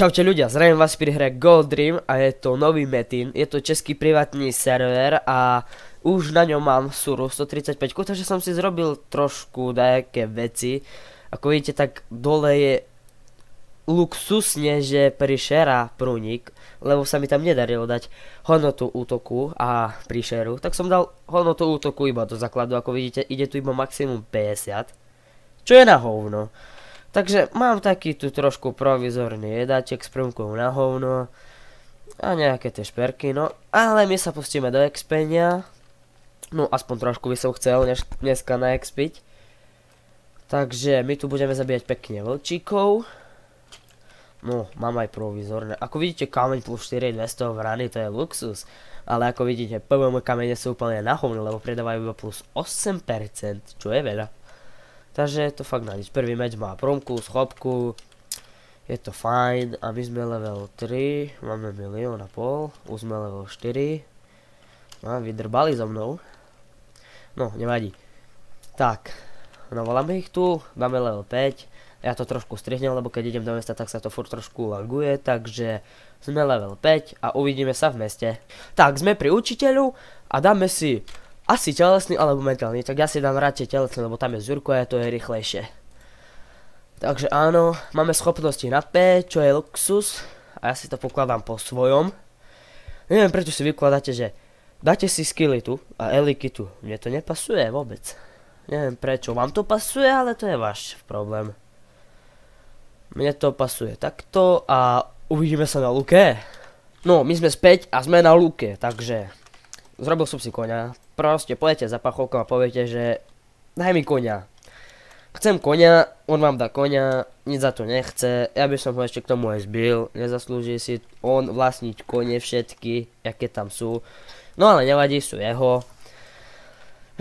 Čaute ľudia, zdravím vás pri hre Gold Dream a je to nový metin, je to český privátny server a už na ňom mám Suru 135, takže som si zrobil trošku nejaké veci. Ako vidíte, tak dole je luxusne, že prišera prúnik, lebo sa mi tam nedarilo dať hodnotu útoku a príšeru, tak som dal hodnotu útoku iba do základu, ako vidíte, ide tu iba maximum 50, čo je na hovno. Takže mám taký tu trošku provizorný jedáček s prúmkou na hovno a nejaké tie šperky, no. Ale my sa pustíme do expenia. No aspoň trošku by som chcel dneska naexpiť. Takže my tu budeme zabíjať pekne vlčíkov. No, mám aj provizorné. Ako vidíte, kameň plus 4, 200 vrany, to je luxus. Ale ako vidíte, PvM kamene sú úplne na hovno, lebo predávajú iba plus 8%, čo je veľa. Takže je to fakt na nič. Prvý meč má promku, schopku. Je to fajn. A my sme level 3. Máme 1,5 milióna. Už sme level 4. No, vydrbali so mnou. No, nevadí. Tak. No, voláme ich tu. Máme level 5. Ja to trošku strihnem, lebo keď idem do mesta, tak sa to furt trošku laguje. Takže sme level 5 a uvidíme sa v meste. Tak, sme pri učiteľu a dáme si asi telesný alebo mentálny, tak ja si dám radšej telesný, lebo tam je Zurko a to je rýchlejšie. Takže áno, máme schopnosti na P, čo je luxus. A ja si to pokladám po svojom. Neviem prečo si vykladáte, že dáte si skilly tu a eliky tu. Mne to nepasuje vôbec. Neviem prečo, vám to pasuje, ale to je váš problém. Mne to pasuje takto a uvidíme sa na luke. No, my sme späť a sme na luke, takže zrobil som si koňa. Proste pojete za pachovkom a poviete, že daj mi koňa. Chcem koňa, on vám dá koňa, nič za to nechce, ja by som ho ešte k tomu aj zbil, nezaslúži si on vlastniť kone všetky, aké tam sú. No ale nevadí, sú jeho.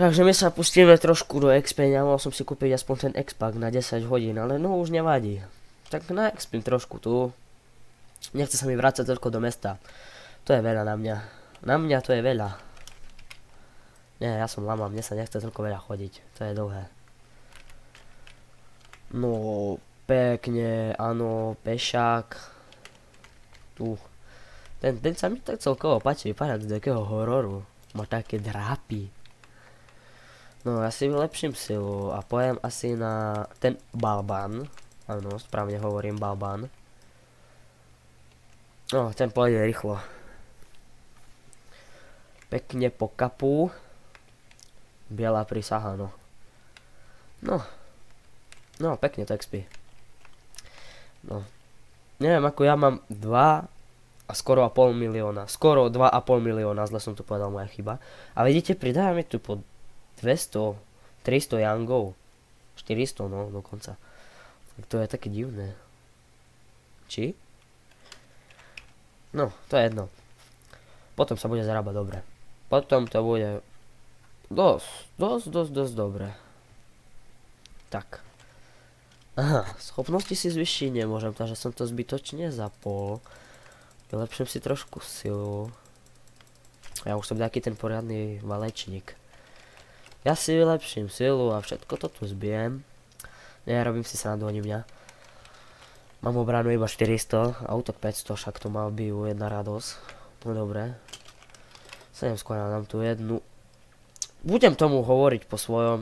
Takže my sa pustíme trošku do expenia, mohol som si kúpiť aspoň ten expak na 10 hodín, ale no už nevadí. Tak na expím trošku tu. Nechce sa mi vrácať toľko do mesta. To je veľa na mňa. Na mňa to je veľa. Nie, ja som lama, mne sa nechce toľko veľa chodiť. To je dlhé. No, pekne, áno, pešák. Tu. Ten sa mi tak celkovo páči, vypadá z takého hororu. Má také drápy. No, ja si vylepším silu a pojem asi na ten balbán. Áno, správne hovorím balbán. No, ten pôjde rýchlo. Pekne po kapu. Biela prísaha, no. No, pekne to expí. No. Neviem, ako ja mám 2 a skoro 0,5 milióna. Skoro 2,5 milióna, zle som to povedal, moja chyba. A vidíte, pridáva mi tu po 200, 300 yangov. 400, no, dokonca. Tak to je také divné. Či? No, to je jedno. Potom sa bude zarábať dobre. Potom to bude dosť dobre. Tak. Aha, schopnosti si zvyšiť nemôžem, takže som to zbytočne zapol. Vylepším si trošku silu. Ja už som nejaký ten poriadny valečník. Ja si vylepším silu a všetko to tu zbijem. Nerobím si srandu ani mňa. Mám obranu iba 400 a útok 500, však to mal byť jedna radosť. No dobre. 7 skôr nám tu jednu. Budem tomu hovoriť po svojom.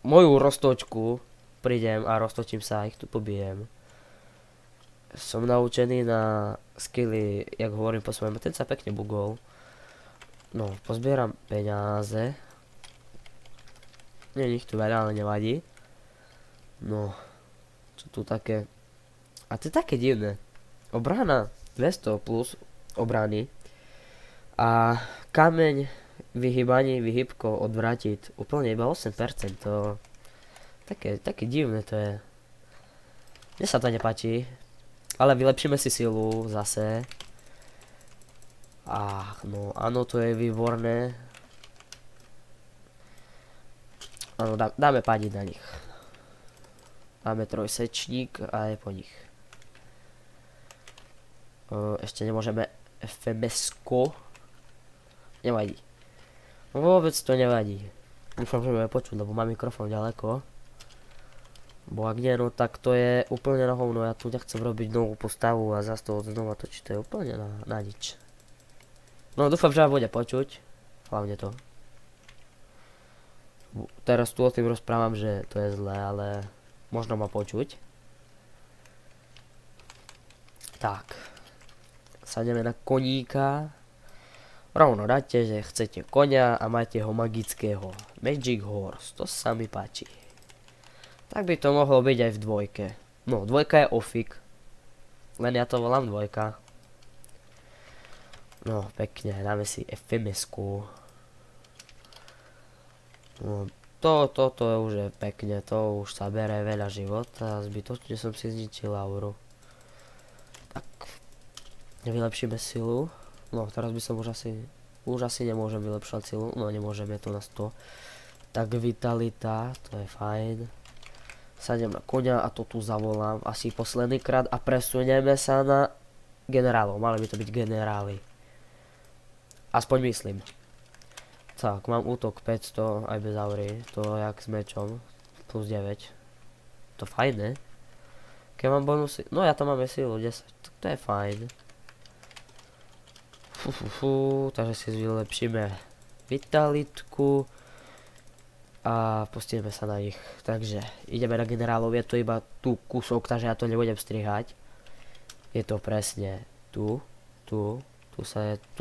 Moju roztočku prídem a roztočím sa a ich tu pobijem. Som naučený na skilly, jak hovorím po svojom. Ten sa pekne bugol. No, pozbieram peniaze. Nie, nich tu veľa, ale nevadí. No, čo tu také. A to je také divné. Obrana 200 plus obrany. A kameň vyhýbanie, vyhýbko odvrátiť úplne iba 8%, to také divné to je. Mne sa to nepáči, ale vylepšíme si silu zase. No áno, to je výborné. Áno, dáme pádiť na nich. Dáme trojsečník a je po nich. Ešte nemôžeme FMS-ko. Nevadí. Vôbec to nevadí. Dúfam, že budeme počuť, lebo mám mikrofón ďaleko. Bo ak nie, no tak to je úplne na hovno. Ja tu nechcem robiť novú postavu a zase to znova točiť. To je úplne na nič. No dúfam, že ma bude počuť. Hlavne to. Teraz tu o tým rozprávam, že to je zlé, ale možno ma počuť. Tak. Sadneme na koníka. Rovno dáte, že chcete konia a máte ho magického. Magic Horse. To sa mi páči. Tak by to mohlo byť aj v dvojke. No, dvojka je ofik. Len ja to volám dvojka. No, pekne, dáme si FMS-ku. No, toto už je pekne, to už sa bere veľa života a zbytočne som si zničil auru. Tak, vylepšíme silu. No, teraz by som už asi nemôžem vylepšovať silu, no nemôžem, je to na 100. Tak vitalita, to je fajn. Sadnem na koňa a to tu zavolám asi posledný krát a presunieme sa na generálov, mali by to byť generáli. Aspoň myslím. Tak, mám útok 500 aj bez aury, to jak s mečom, plus 9. To fajn, ne? Keď mám bonusy, no ja tam máme silu 10, tak to je fajn. Takže si vylepšíme vitalitku a pustíme sa na nich. Takže ideme na generálov, je to iba tu kúsok, takže ja to nebudem strihať. Je to presne tu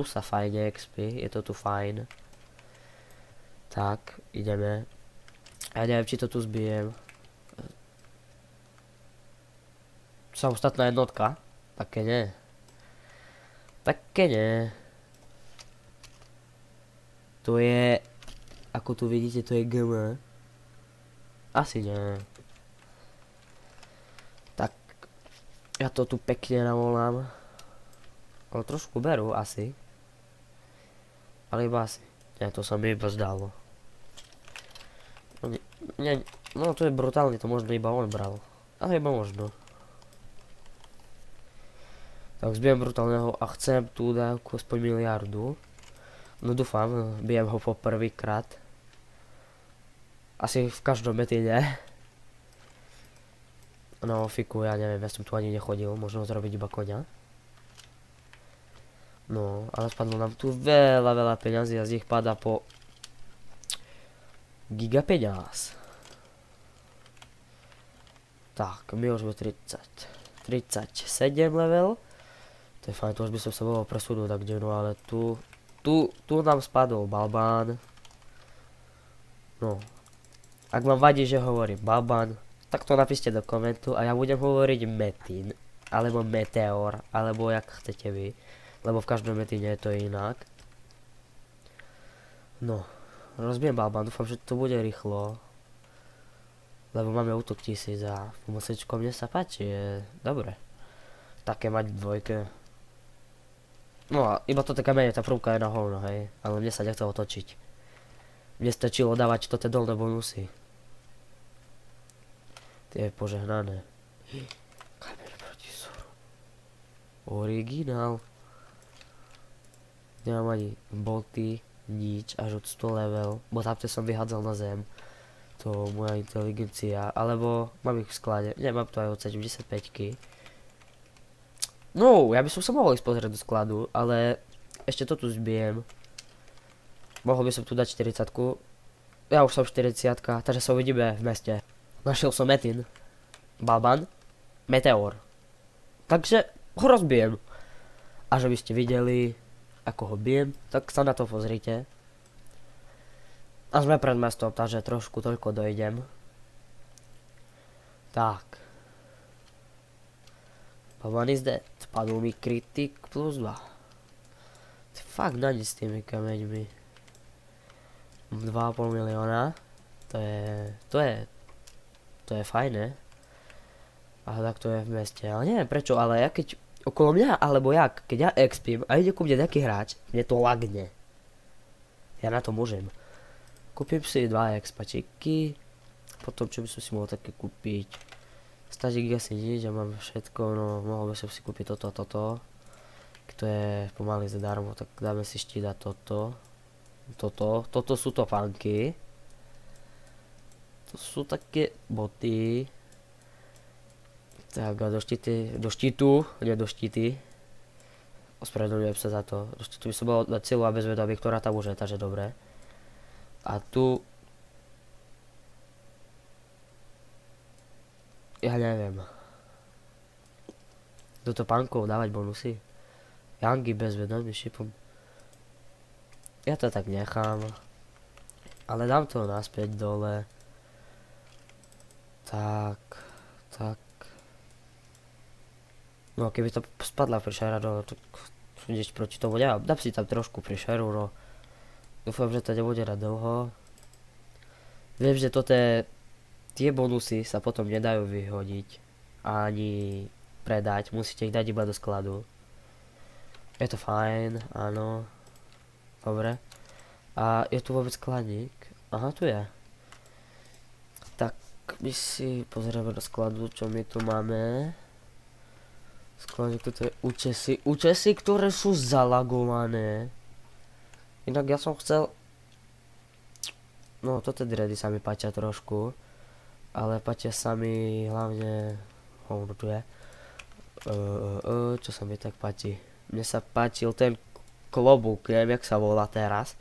sa fajne XP, je to tu fajn. Tak, ideme. Ja neviem, či to tu zbijem. Samostatná jednotka? Také nie. Také nie. To je, ako tu vidíte, to je GM. Asi nie. Tak, ja to tu pekne navolám. Ale trošku berú, asi. Ale iba asi. Nie, to sa mi iba zdalo. No to je brutálne, to možno iba on bral. Ale iba možno. Tak zbijem brutálneho a chcem tu dávku aspoň miliardu. No dúfam, bijem ho po prvýkrát. Asi v každom metine. No fiku, ja neviem, ja som tu ani nechodil, možno zrobiť iba koňa. No, ale spadlo nám tu veľa peňazí a z nich padá po giga peňaz. Tak, my už sme 37 level. To je fajn, to už by som sa mohol presunúť tak kde, no ale tu nám spadol Balbán. No, ak vám vadí, že hovorím Balbán, tak to napíšte do komentu a ja budem hovoriť Metin, alebo Meteor, alebo jak chcete vy. Lebo v každom metine je to inak. No, rozbijem Balbán, dúfam, že to bude rýchlo. Lebo máme útok 1000 a pomocečko mne sa páči, je dobre. Také mať v dvojke. No a iba to taká menej, tá prvka je na hovno, hej. Ale mne sa nechcelo točiť. Mne stačilo dávať toto dolné bonusy. Tie je požehnané. Kameň proti zoru. Originál. Nemám ani boty, nič, až od 100 level, bo tamte som vyhádzal na zem. To moja inteligencia, alebo mám ich v sklade, nemám to aj od 75-ky. No, ja by som sa mohol ísť pozrieť do skladu, ale ešte to tu zbijem. Mohol by som tu dať 40-ku, ja už som 40-ka, takže sa uvidíme v meste. Našiel som Metin, Balban, Meteor. Takže ho rozbijem. A že by ste videli, ako ho bijem, tak sa na to pozrite. A sme pred mestom, takže trošku toľko dojdem. Tak. Balban is dead. Padol mi kritik plus 2. Fakt na nič s tými kameňmi. 2,5 milióna. To je fajné. A tak to je v meste. Ale neviem prečo, ale ja keď okolo mňa, alebo jak, keď ja expím a ide ku mne nejaký hráč, mne to lagne. Ja na to môžem. Kúpim si 2 expačiky, potom čo by som si mohol také kúpiť. Stačík asi nič, ja mám všetko, no mohol by som si kúpiť toto. To je pomaly zadarmo, tak dáme si štít a toto. Toto sú topánky. To sú také boty. Tak a do štítu, nie do štíty. Ospravedlňujem sa za to. Do štítu by som bol dať silu a bezvedomie, ktorá tam už je, takže dobre. A tu... Ja neviem. Do to pánkov dávať bonusy. Yangi bezvedomie šipom. Ja to tak nechám. Ale dám to naspäť dole. Tak. No keby to spadla prišera, no tak ideš proti tomu, neviem, dám si tam trošku prišeru, no. Dúfam, že to nebude na dlho. Viem, že tie bonusy sa potom nedajú vyhodiť ani predať, musíte ich dať iba do skladu. Je to fajn, áno. Dobre. A je tu vôbec skladník? Aha, tu je. Tak my si pozrieme do skladu, čo my tu máme. Skladník, toto je účesy, ktoré sú zalagované. Inak ja som chcel... No, toto dready sa mi páčia trošku. Ale páčia sa mi hlavne... Hovno tu je. Čo sa mi tak páči? Mne sa páčil ten klobúk, neviem jak sa volá teraz.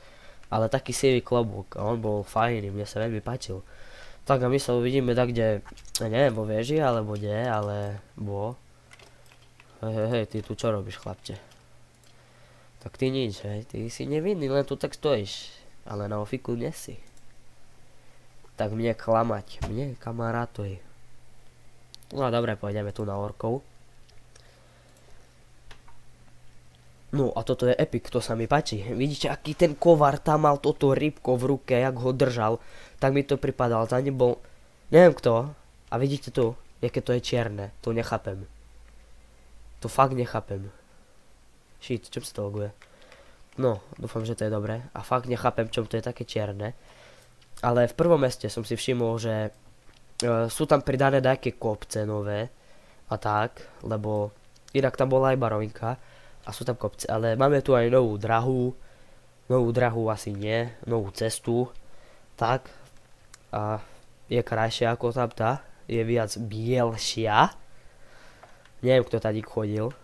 Ale taký sivý klobúk. A on bol fajný, mne sa veľmi páčil. Tak a my sa uvidíme tak, kde... Neviem, vo veži, alebo nie, ale... Hej, ty tu čo robíš, chlapče? Tak ty nič, hej, ty si nevinný, len tu tak stojíš. Ale na ofiku nie si. Tak mne klamať, mne kamarátuj. No dobre, pôjdeme tu na orkov. No a toto je epic, to sa mi páči. Vidíte, aký ten kovar tam mal toto rybko v ruke, jak ho držal. Tak mi to pripadal, za ním bol... Neviem kto. A vidíte tu, jaké to je čierne. To nechápem. To fakt nechápem. Shit, čom sa to loguje? No, dúfam, že to je dobré. A fakt nechápem, čom to je také čierne. Ale v prvom meste som si všimol, že sú tam pridané nejaké kopce nové. A tak, lebo inak tam bola aj barovinka. A sú tam kopce, ale máme tu aj novú drahu asi nie, novú cestu, tak, a je krajšia ako tam tá, je viac bielšia, neviem kto tady chodil,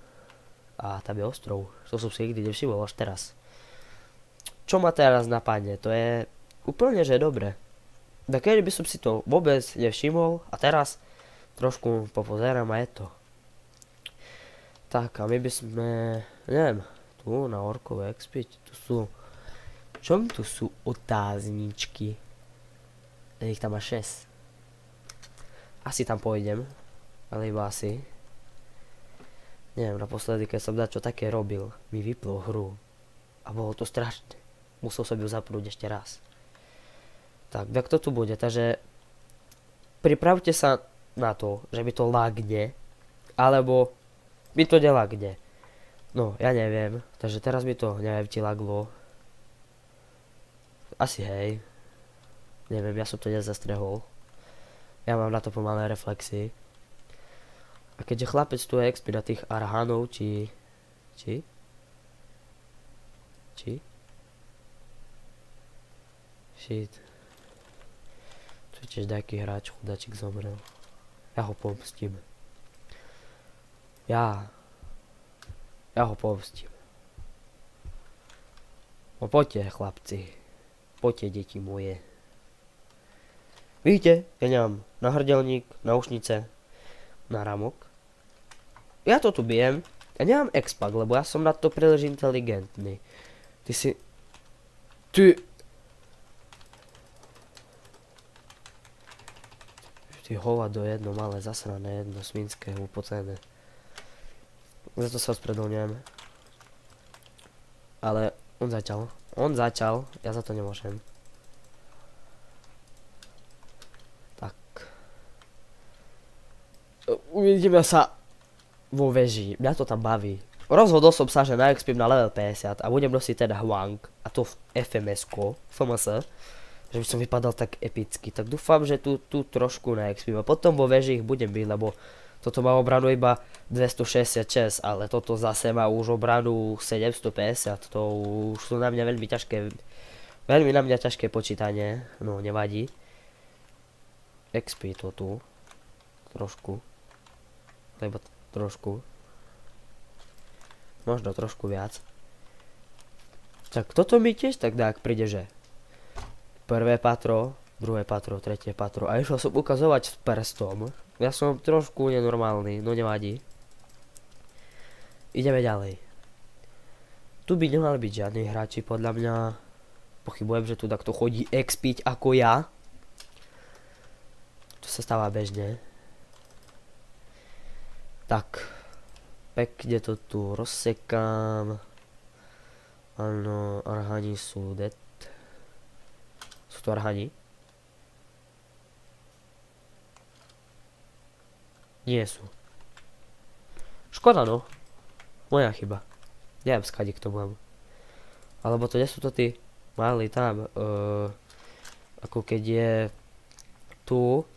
a tam je ostrov, to som si nikdy nevšimol až teraz. Čo ma teraz napadne, to je úplne že dobre, tak keď by som si to vôbec nevšimol, a teraz trošku popozerám a je to. Tak a my by sme, neviem, tu na orkové expiť, tu sú, čom tu sú otázničky? Ich tam má 6. Asi tam pôjdem, ale iba asi. Neviem, naposledy, keď som dačo také robil, mi vyplo hru. A bolo to strašné. Musel som ju zapnúť ešte raz. Tak to tu bude, takže pripravte sa na to, že mi to lagne, alebo mi to nelagne. No, ja neviem. Takže teraz mi to, neviem, ti laglo. Asi hej. Neviem, ja som to nezastrehol. Ja mám na to pomalé reflexy. A keďže chlapec tu je expert na tých arhanov, či? Shit. Tu je tiež nejaký hráč, chudáčik zomrel. Ja ho pomstím. Ja ho pomstím. No poďte, chlapci. Poďte, deti moje. Vidíte, ja nemám nahrdelník, náušnice, náramok. Ja to tu bijem. Ja nemám expak, lebo ja som na to príliš inteligentný. Ty hovado jedno malé zasrané, jedno svinské upocené. Za to sa ospravedlňujem. Ale on začal, ja za to nemôžem. Tak. Uvidíme sa vo veži, mňa to tam baví. Rozhodol som sa, že naexpím na level 50 a budem nosiť ten Hwang, a to v FMS-ko, FMS, že by som vypadal tak epicky. Tak dúfam, že tu trošku naexpím a potom vo veži ich budem byť, lebo toto má obranu iba 266, ale toto zase má už obranu 750, to už sú na mňa veľmi ťažké počítanie, no nevadí. XP to tu, trošku. Lebo trošku. Možno trošku viac. Tak toto mi tiež tak dá, ak príde, že prvé patro, druhé patro, tretie patro. A išiel som ukazovať s prstom. Ja som trošku nenormálny, no nevadí. Ideme ďalej. Tu by nemali byť žiadni hráči, podľa mňa. Pochybujem, že tu takto chodí expiť ako ja. To sa stáva bežne. Tak. Pekne to tu rozsekám. Áno, arhani sú dead. Sú to arhani? Nie sú. Škoda no. Moja chyba. Neviem skade k tomu. Alebo to nie sú to tí mali tam. Ako keď je tu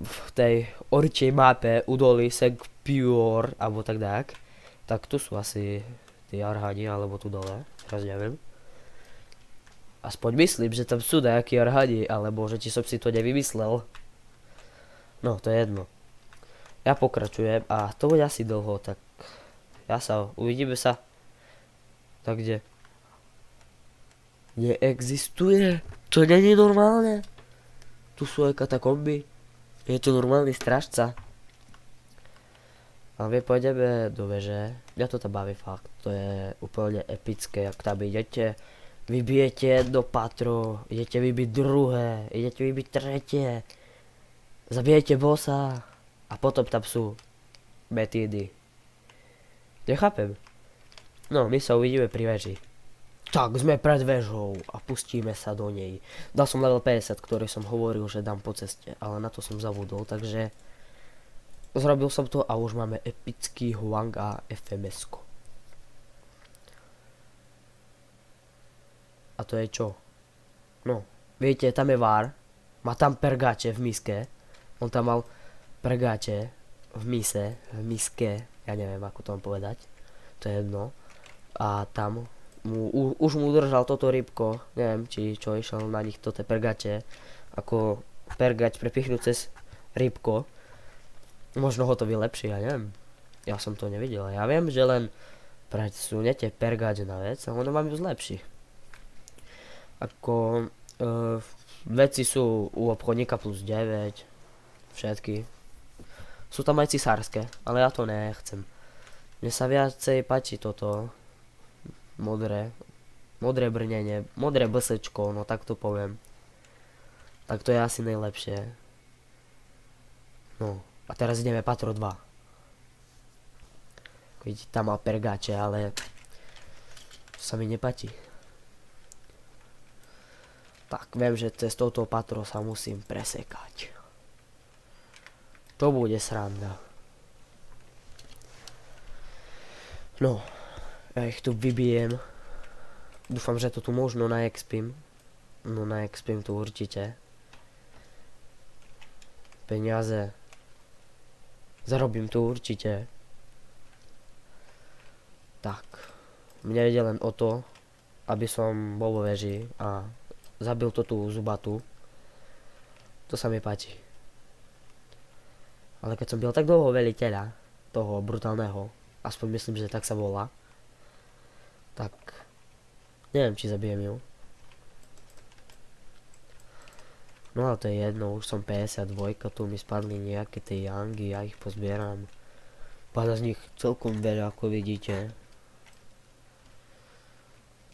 v tej orčej mape udoli Segpure alebo tak tu sú asi tí arhani alebo tu dole. Teraz neviem. Aspoň myslím, že tam sú nejakí arhani, alebo že či som si to nevymyslel. No, to je jedno. Ja pokračujem a to bude asi dlho, tak uvidíme sa. Tak kde? Neexistuje? To není normálne? Tu sú aj katakomby. Je to normálny strážca. A my pôjdeme do veže. Mňa to tam baví fakt. To je úplne epické, jak tam idete. Vybijete jedno patro, idete vybiť druhé, idete vybiť tretie. Zabijete bossa. A potom tam sú metídy. Nechápem. No, my sa uvidíme pri veži. Tak, sme pred vežou a pustíme sa do nej. Dal som level 50, ktorý som hovoril, že dám po ceste, ale na to som zabudol, takže zrobil som to a už máme epický Huang a FMS-ko. A to je čo? No, viete, tam je vár, má tam pergáče v miske, on tam mal pergáče v miske, ja neviem ako to mám povedať, to je jedno. A tam už mu udržal toto rybko, neviem či čo išiel na nich toto pergáče, ako pergáč prepichnúť cez rybko. Možno ho to vylepší, ja neviem. Ja som to nevidel, ja viem, že len presuniete pergáč na vec a ono vám ju zlepší. Ako veci sú u obchodníka plus 9, všetky. Sú tam aj cisárske, ale ja to nechcem. Mne sa viacej páči toto modré brnenie, modré blsečko, no tak to poviem. Tak to je asi najlepšie. No, a teraz ideme patro 2. Vidíte, tam mal pergáče, ale to sa mi nepáči. Tak, viem, že cez touto patro sa musím presekať. To bude sranda. No, ja ich tu vybijem. Dúfam, že to tu možno naexpím. No naexpím tu určite. Peniaze. Zarobím tu určite. Tak. Mňa ide len o to, aby som bol vo veži a zabil to tú zubatu. To sa mi páči. Ale keď som byl tak dlho veliteľa, toho brutálneho, aspoň myslím, že tak sa volá, tak neviem, či zabijem ju. No ale to je jedno, už som 52, tu mi spadli nejaké tie yangy, ja ich pozbieram. Pada z nich celkom veľa, ako vidíte.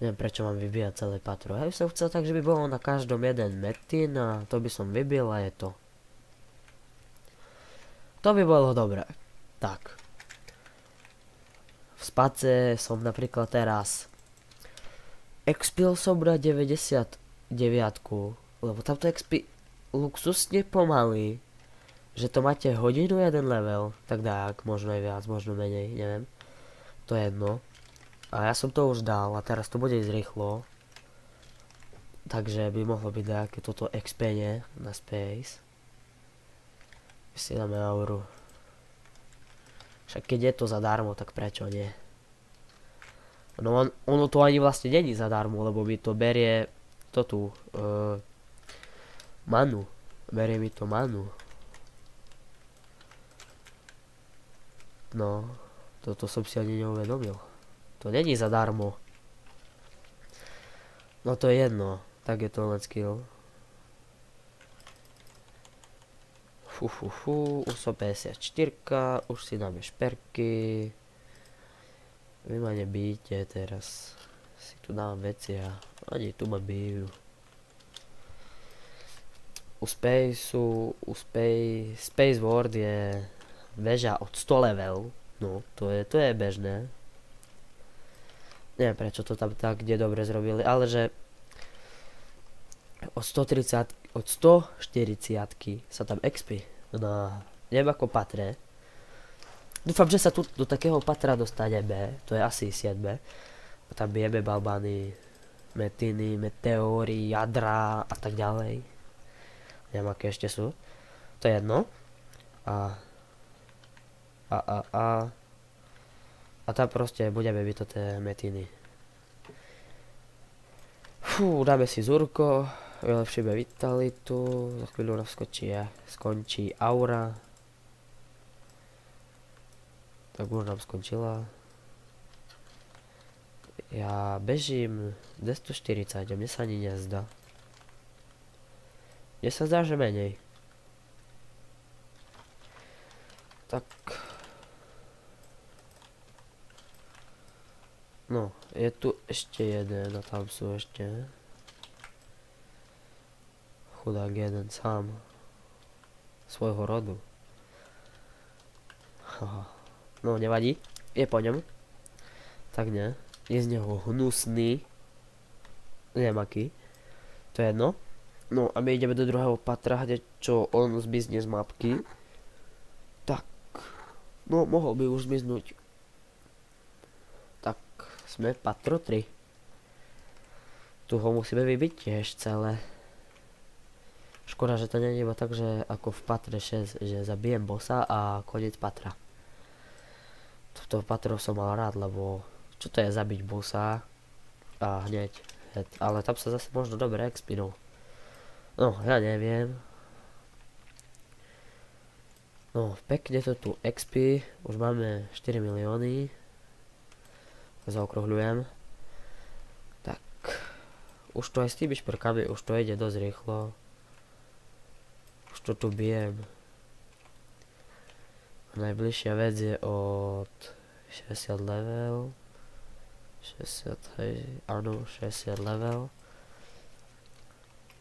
Neviem, prečo mám vybíjať celé patro. Ja by som chcel tak, že by bolo na každom jeden metín a to by som vybil a je to. To by bolo dobré. Tak. V space som napríklad teraz expil som na 99, lebo tamto expi luxusne pomaly, že to máte hodinu jeden level, tak dák, možno aj viac, možno menej, neviem. To je jedno. A ja som to už dal a teraz to bude ísť rýchlo. Takže by mohlo byť nejaké toto expenie na space. Si dáme auru. Však keď je to zadarmo, tak prečo nie? No ono to ani vlastne není zadarmo, lebo mi to berie to tu manu. Berie mi to manu. No, toto som si ani neuvedomil. To není zadarmo. No to je jedno, tak je to len skill. Už som 54, už si dáme šperky. Vy ma nebíte teraz. Si tu dám veci a ani tu ma bijú. U Space World je väža od 100 level. No, to je bežné. Neviem prečo to tam tak kde dobre zrobili, ale že od 140 sa tam XP. No, neviem ako patre. Dúfam, že sa tu do takého patra dostaneme, to je asi 7. A tam bijeme balbany, metiny, meteóry, jadra a tak ďalej. Neviem aké ešte sú. To je jedno. A tam proste budeme byť to tie metiny. Dáme si zúrko, vylepšíme vitalitu, za chvíľu nás skončí aura. Tak už nám skončila. Ja bežím 240 a mne sa ani nezdá. Mne sa zdá, že menej. Tak. No, je tu ešte jeden a tam sú ešte. Chudák jeden sám. Svojho rodu. No, nevadí. Je po ňom. Tak ne. Je z neho hnusný. Neviem aký. To je jedno. No a my ideme do druhého patra, kde čo on zmizne z mapky. Tak. No, mohol by už zmiznúť. Tak, sme patro 3. Tu ho musíme vybiť tiež celé. Škoda, že to nie je iba tak, že ako v patre 6, že zabijem bossa a koniec patra. Toto patro som mal rád, lebo čo to je zabiť bossa a hneď. Ale tam sa zase možno dobre expinul. No, ja neviem. No, pekne to tu XP. Už máme 4 milióny. Zaokruhľujem. Tak. Už to aj s tými šperkami, už to ide dosť rýchlo. Už to tu bijem. Najbližšia vec je od 60 level. 60, hej, áno, 60 level.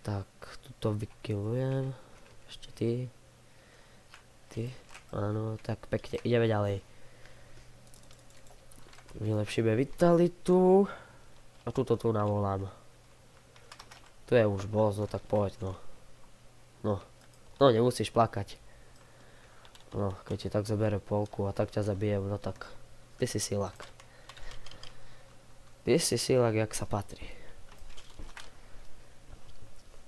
Tak, tuto vykillujem. Ešte ty. Áno, tak pekne, ideme ďalej. Vylepšíme vitalitu. A tuto tu navolám. Tu je už boss, no tak poď, no. No, nemusíš plakať. No, keď ti tak zobere polku a tak ťa zabijem, no tak ty si silák. Ty si silák, jak sa patrí.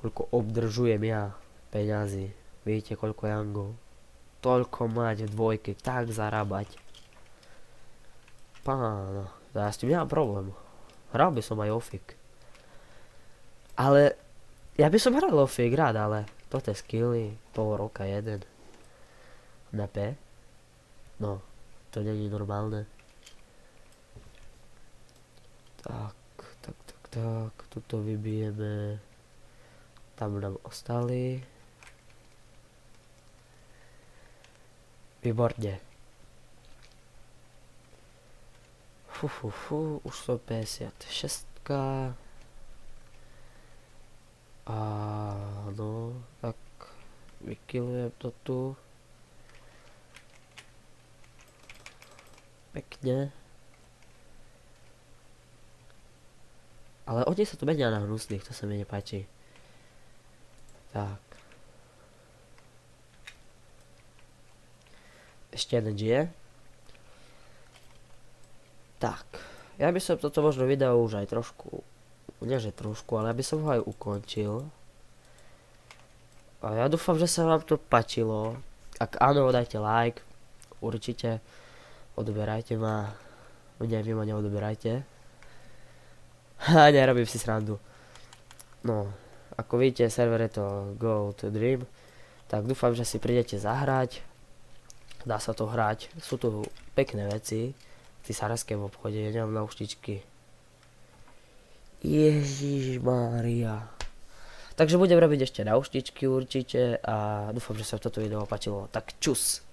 Koľko obdržujem ja peňazí. Vidíte, koľko jangov. Toľko mať v dvojke, tak zarábať. Páno, ja s tým nemám problém. Hral by som aj ofik. Ale, ja by som hral ofik rád, ale toto je skilly, pol roka jeden. Na P? No, to není normálne. Tak, tuto vybijeme. Tam nám ostali. Výborne. Už sú 56. No, tak vykillujem to tu. Pekne. Ale oni sa tu menia na hnusných, to sa mi nepáči. Tak. Ešte jeden žije. Tak. Ja by som toto možno video už aj trošku, nie že trošku, ale aby som ho aj ukončil. A ja dúfam, že sa vám to páčilo. Ak áno, dajte like. Určite. Odoberajte ma. Nie, vy ma neodoberajte. Ha, nerobím si srandu. No, ako vidíte, server je to Gold Dream. Tak dúfam, že si prídete zahrať. Dá sa to hrať, sú tu pekné veci. Ty Sarajské v obchode, ja nemám náuštičky. Ježišmária. Takže budem robiť ešte náuštičky určite a dúfam, že sa toto video páčilo. Tak čus.